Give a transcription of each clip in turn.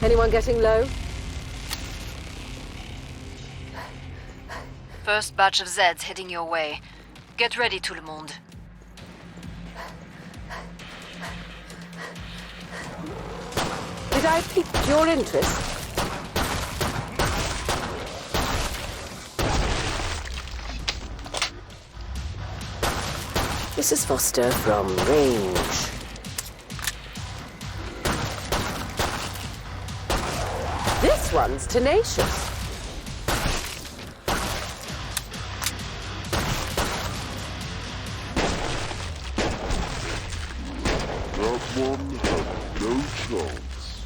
Anyone getting low? First batch of Zeds heading your way. Get ready, tout le monde. Did I pique your interest? Mrs. Foster from range. This one's tenacious. That one had no chance.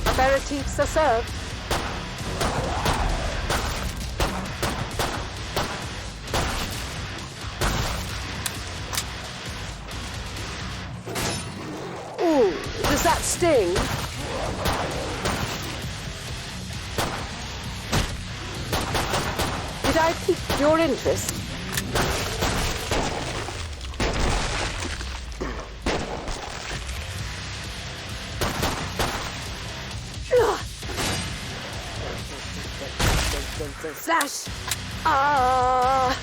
Aperitifs are served. Ooh, does that sting? Did I pique your interest? Slash! Ah!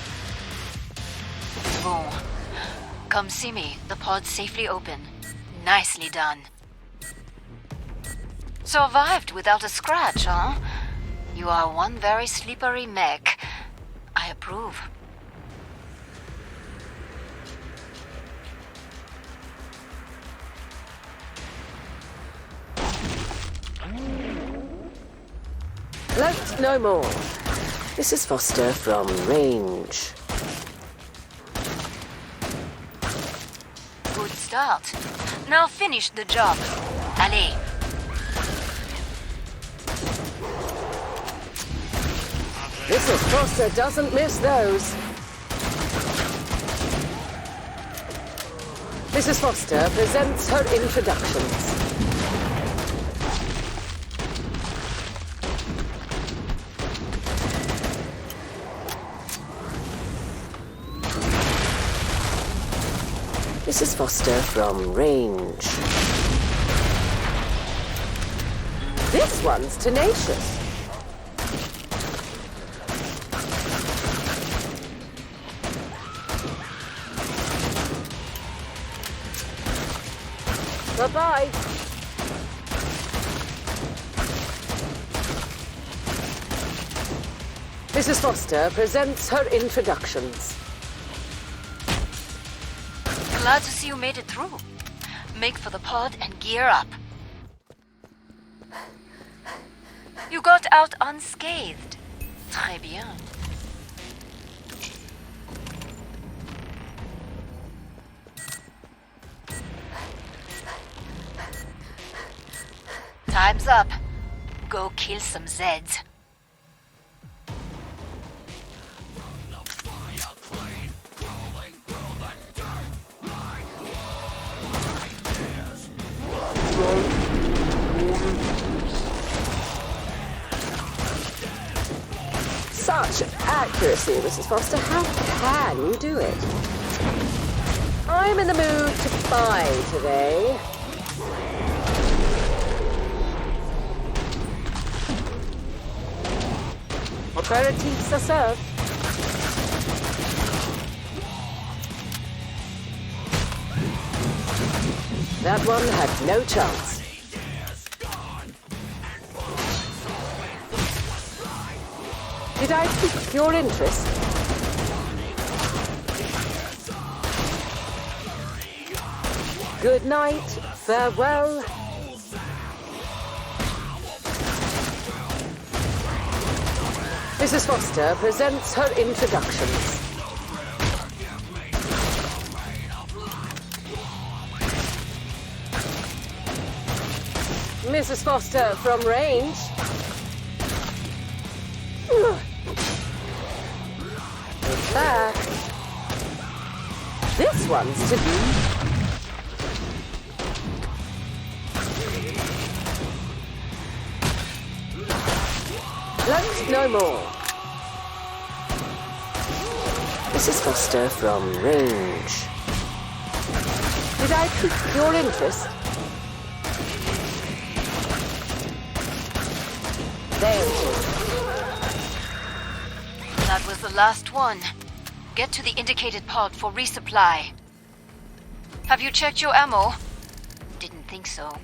Bon. Come see me. The pod's safely open. Nicely done. Survived without a scratch, huh? You are one very slippery mech. I approve. Cloaked no more. Mrs. Foster from range. Good start. Now finish the job. Allez. Mrs. Foster doesn't miss those. Mrs. Foster presents her introductions. Mrs. Foster from range. This one's tenacious. Bye-bye. Mrs. Foster presents her introductions. Glad to see you made it through. Make for the pod and gear up. You got out unscathed. Très bien. Time's up. Go kill some Zeds. Such accuracy, Mrs. Foster. How can you do it? I'm in the mood to buy today. Aperitifs are served. That one had no chance. Did I pique your interest? Good night, farewell. Mrs. Foster presents her introductions. Mrs. Foster from range. Back. This one's to be. Cloaked no more. Mrs. Foster from range. Did I pique your interest? There it is. That was the last one. Get to the indicated pod for resupply. Have you checked your ammo? Didn't think so.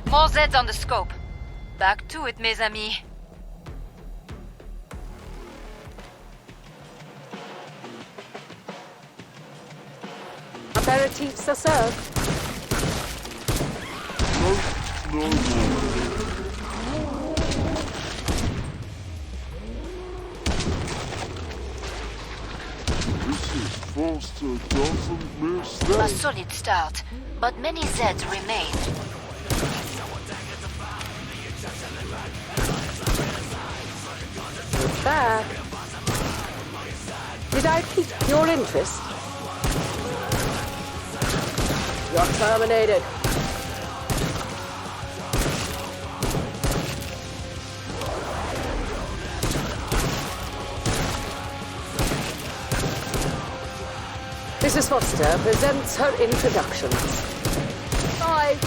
More Zeds on the scope. Back to it, mes amis. Aperitifs are served. No. Mrs. Foster doesn't miss A that. solid start, but many Zeds remain. It's back. Did I pique your interest? You're terminated. Mrs. Foster presents her introductions. Bye.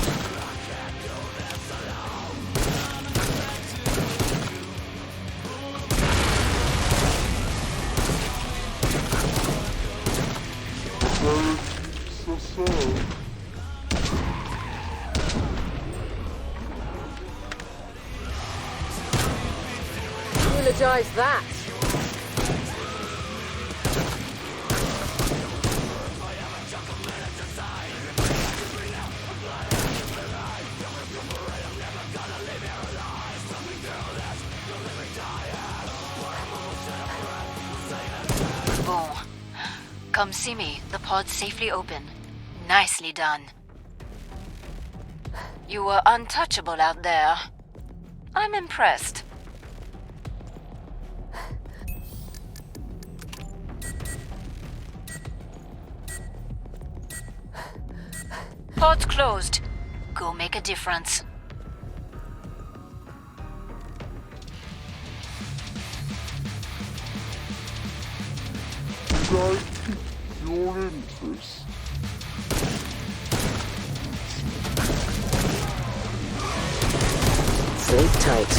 Eulogize that. Bon. Come see me. The pod's safely open. Nicely done. You were untouchable out there. I'm impressed. Pod's closed. Go make a difference. Did I pique your interest? Sleep tight.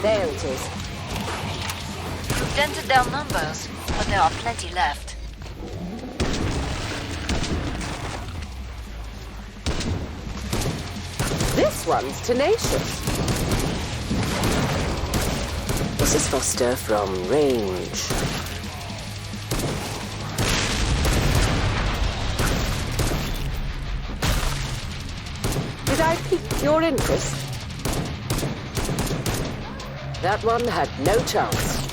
There it is. You've dented their numbers, but there are plenty left. This one's tenacious. Mrs. Foster from range. Did I pique your interest? That one had no chance.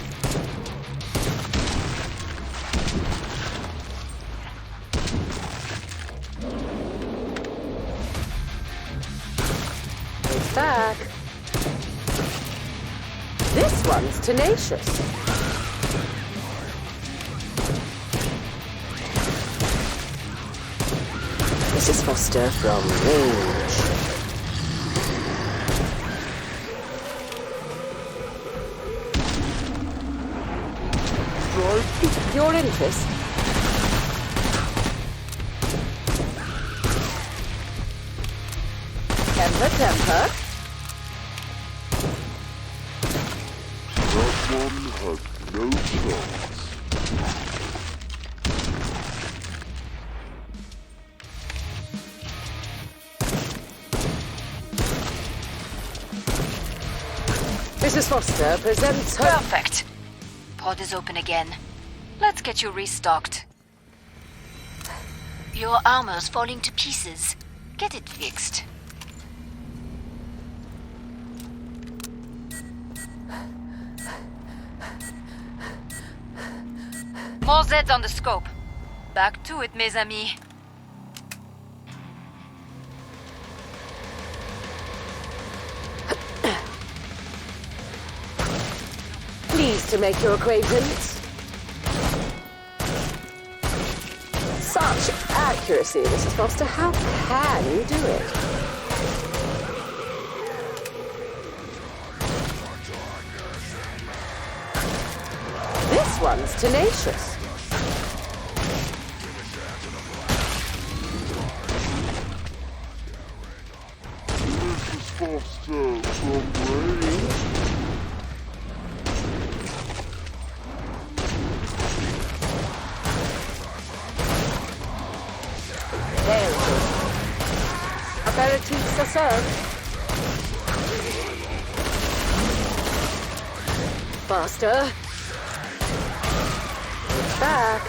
It's back. This one's tenacious. Mrs. Foster from range. Your interest? Temper. That one had no chance. Mrs. Foster presents her... Perfect. Pod is open again. Let's get you restocked. Your armor's falling to pieces. Get it fixed. More Zeds on the scope. Back to it, mes amis. Pleased to make your acquaintance. accuracy, Mrs. Foster. How can you do it? This one's tenacious. Mrs. Foster from range. There it is. Aperitifs are served. Faster. It's back.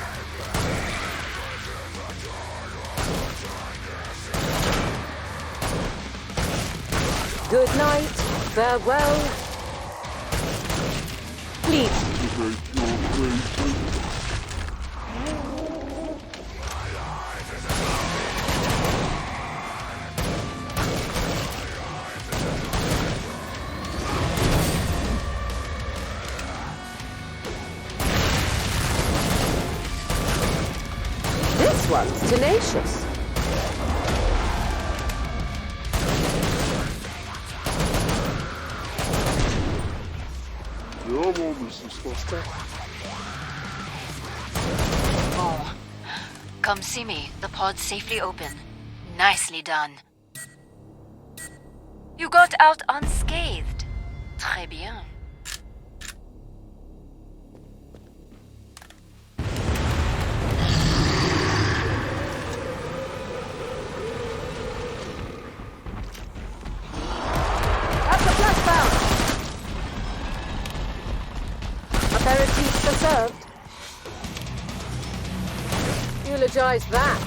Good night. Farewell. Please. To make your acquaintance. This one's tenacious. Come on, Mrs. Foster. Oh. Come see me. The pod's safely open. Nicely done. You got out unscathed. Très bien. That's a flashbound. Aperitifs are served. Eulogize that.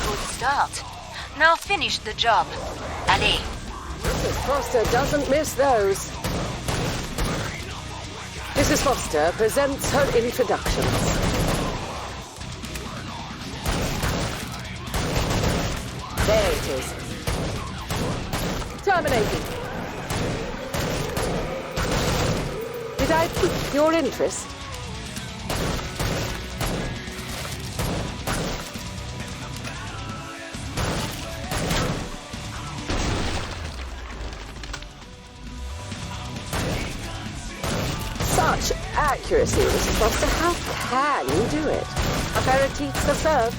Good start. Now finish the job. Allez. Mrs. Foster doesn't miss those. Mrs. Foster presents her introductions. There it is. Terminating. Did I pique your interest? Such accuracy, Mrs. Foster. How can you do it? Aperitifs are served.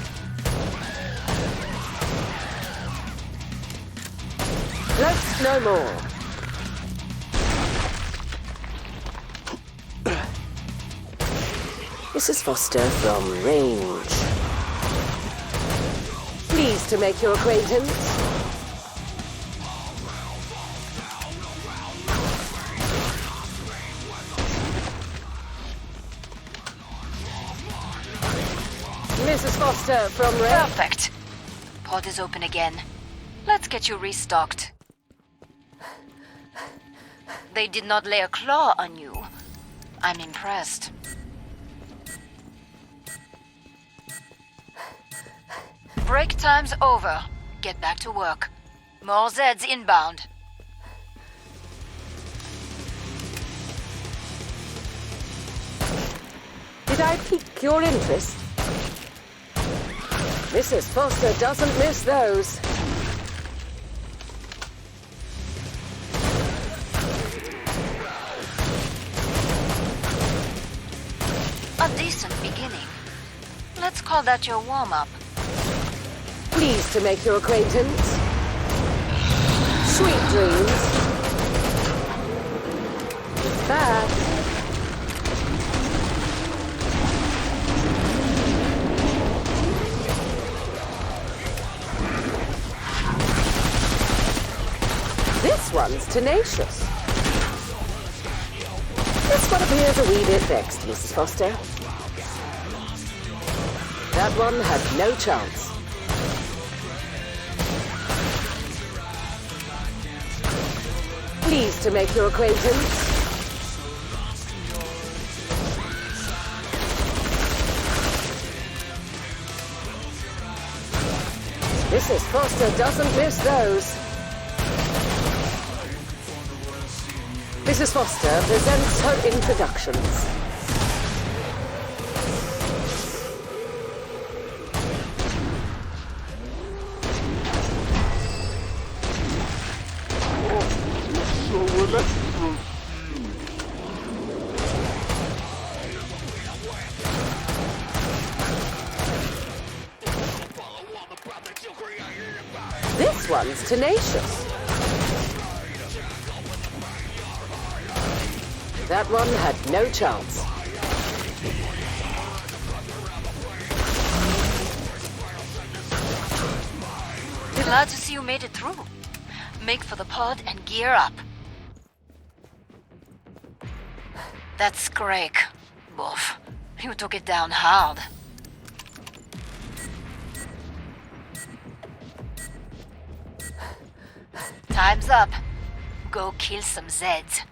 Floats no more. Mrs. Foster from range. Pleased to make your acquaintance. Mrs. Foster from range. Perfect. Pod is open again. Let's get you restocked. They did not lay a claw on you. I'm impressed. Break time's over. Get back to work. More Zeds inbound. Did I pique your interest? Mrs. Foster doesn't miss those. A decent beginning. Let's call that your warm-up. Pleased to make your acquaintance. Sweet dreams. Back. This one's tenacious. This one appears a wee bit vexed, Mrs. Foster. That one had no chance. Pleased to make your acquaintance. Mrs. Foster doesn't miss those. Mrs. Foster presents her introductions. So electro. This one's tenacious. That one had no chance. Glad to see you made it through. Make for the pod and gear up. That's Greg. Woof. You took it down hard. Time's up. Go kill some Zeds.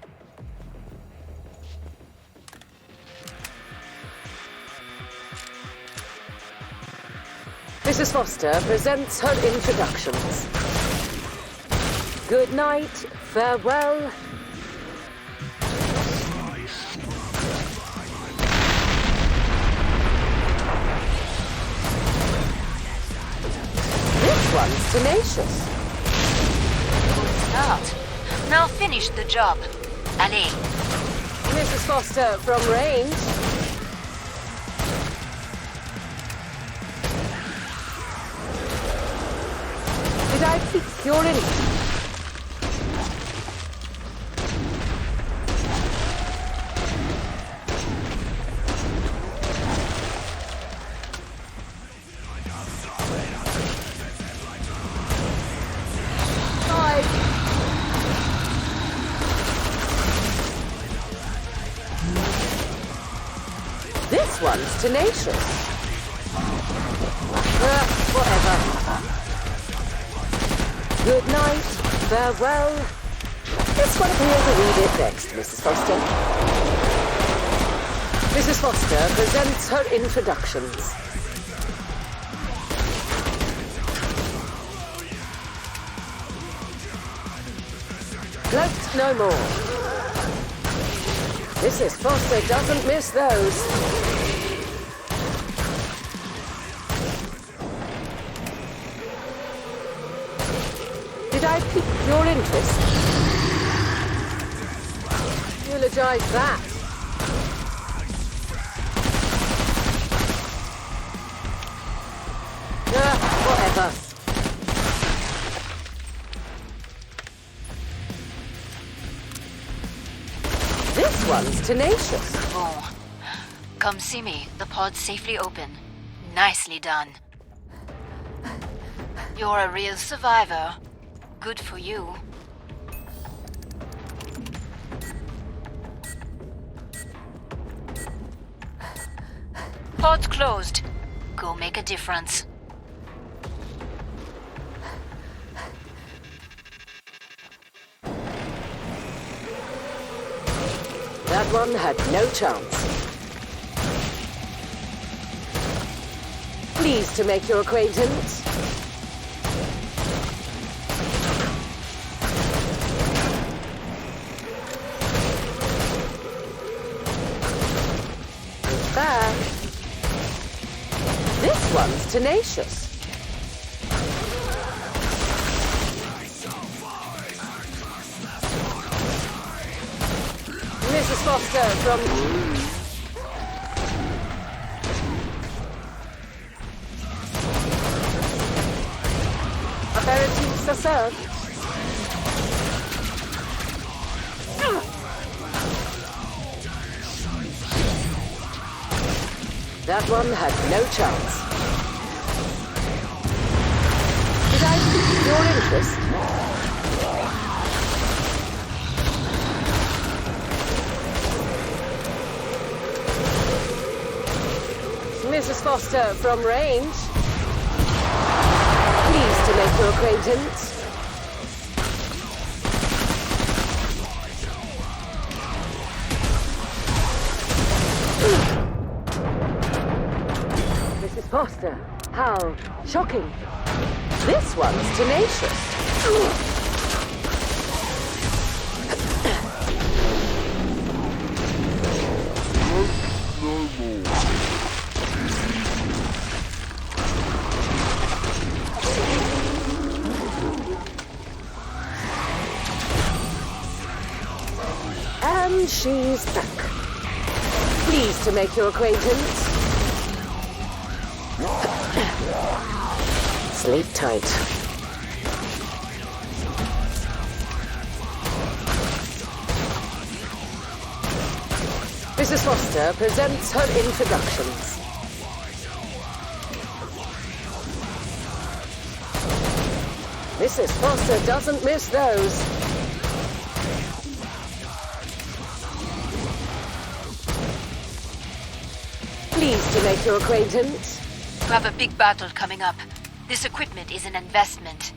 Mrs. Foster presents her introductions. Good night, farewell. This one's tenacious. Good start. Now finish the job. Allez. Mrs. Foster from range. Did I pique your interest? This one's tenacious. Whatever. Good night, farewell. This one appears to read it next, Mrs. Foster. Mrs. Foster presents her introductions. Cloaked no more. Mrs. Foster doesn't miss those. Did I pique your interest? Eulogize that. Whatever. This one's tenacious. Oh. Come see me. The pod's safely open. Nicely done. You're a real survivor. Good for you. Pod's closed. Go make a difference. That one had no chance. Pleased to make your acquaintance. Back. This one's tenacious. Mrs. Foster from... Aperitifs are served. That one had no chance. Did I pique your interest? Mrs. Foster from range. Pleased to make your acquaintance. Mrs. Foster, how shocking. This one's tenacious. And she's back. Pleased to make your acquaintance. Sleep tight. Mrs. Foster presents her introductions. Mrs. Foster doesn't miss those. Pleased to make your acquaintance. We have a big battle coming up. This equipment is an investment.